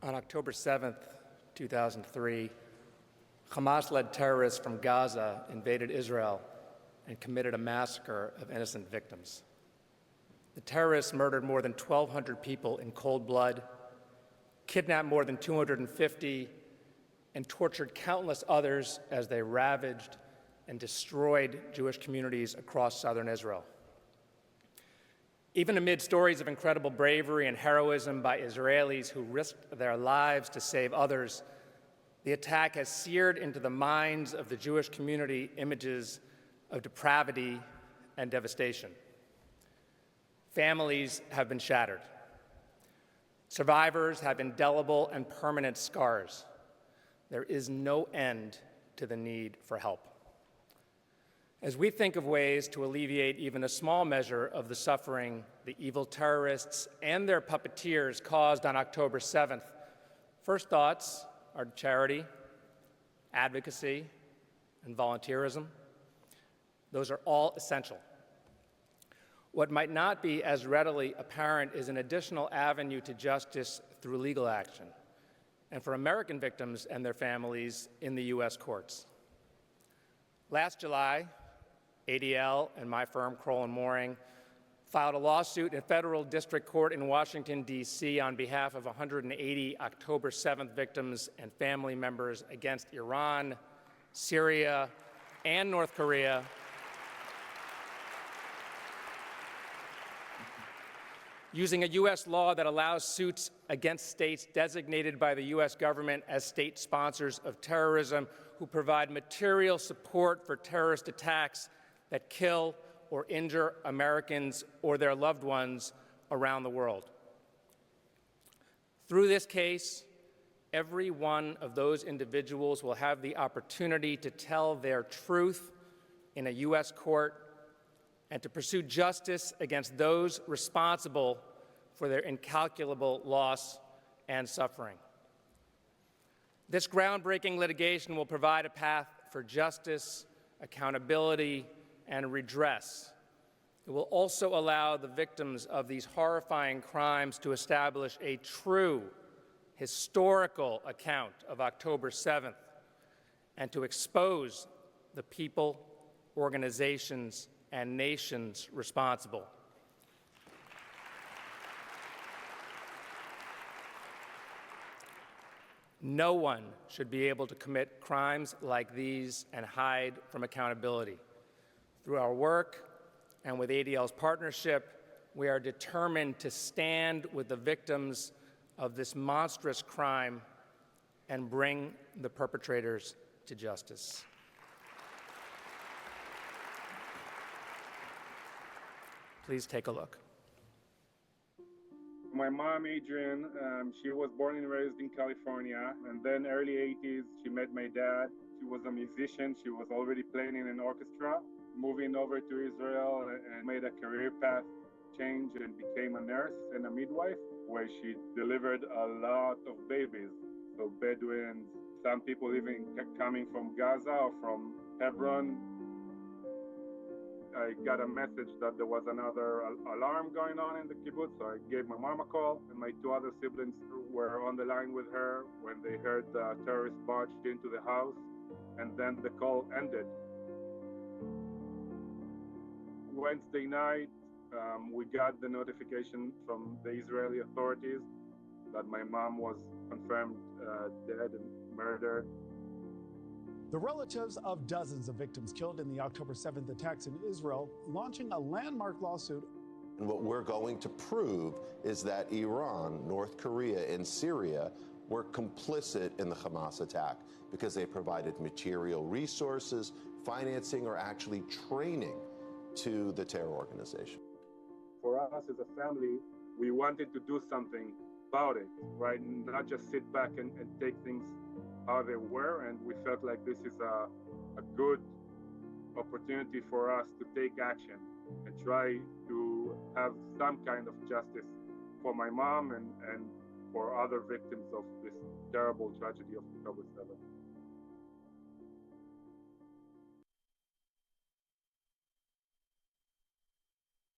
On October 7th, 2003, Hamas-led terrorists from Gaza invaded Israel and committed a massacre of innocent victims. The terrorists murdered more than 1,200 people in cold blood, kidnapped more than 250, and tortured countless others as they ravaged and destroyed Jewish communities across southern Israel. Even amid stories of incredible bravery and heroism by Israelis who risked their lives to save others, the attack has seared into the minds of the Jewish community images of depravity and devastation. Families have been shattered. Survivors have indelible and permanent scars. There is no end to the need for help. As we think of ways to alleviate even a small measure of the suffering the evil terrorists and their puppeteers caused on October 7th, first thoughts are charity, advocacy, and volunteerism. Those are all essential. What might not be as readily apparent is an additional avenue to justice through legal action, and for American victims and their families in the U.S. courts. Last July, ADL and my firm, Kroll & Mooring, filed a lawsuit in federal district court in Washington, D.C. on behalf of 180 October 7th victims and family members against Iran, Syria, and North Korea using a U.S. law that allows suits against states designated by the U.S. government as state sponsors of terrorism who provide material support for terrorist attacks that kill or injure Americans or their loved ones around the world. Through this case, every one of those individuals will have the opportunity to tell their truth in a U.S. court and to pursue justice against those responsible for their incalculable loss and suffering. This groundbreaking litigation will provide a path for justice, accountability, and redress. It will also allow the victims of these horrifying crimes to establish a true historical account of October 7th and to expose the people, organizations, and nations responsible. No one should be able to commit crimes like these and hide from accountability. Through our work and with ADL's partnership, we are determined to stand with the victims of this monstrous crime and bring the perpetrators to justice. Please take a look. My mom, Adrienne, she was born and raised in California, and then early 80s, she met my dad. She was a musician. She was already playing in an orchestra. Moving over to Israel and made a career path change and became a nurse and a midwife, where she delivered a lot of babies. So Bedouins, some people even coming from Gaza or from Hebron. I got a message that there was another alarm going on in the kibbutz, so I gave my mom a call, and my two other siblings were on the line with her when they heard the terrorists barged into the house, and then the call ended. Wednesday night, we got the notification from the Israeli authorities that my mom was confirmed dead and murdered. The relatives of dozens of victims killed in the October 7th attacks in Israel launching a landmark lawsuit. And what we're going to prove is that Iran, North Korea, and Syria were complicit in the Hamas attack because they provided material resources, financing, or actually training to the terror organization. For us as a family, we wanted to do something about it, right? Not just sit back and take things how they were, and we felt like this is a good opportunity for us to take action and try to have some kind of justice for my mom and for other victims of this terrible tragedy of October 7th.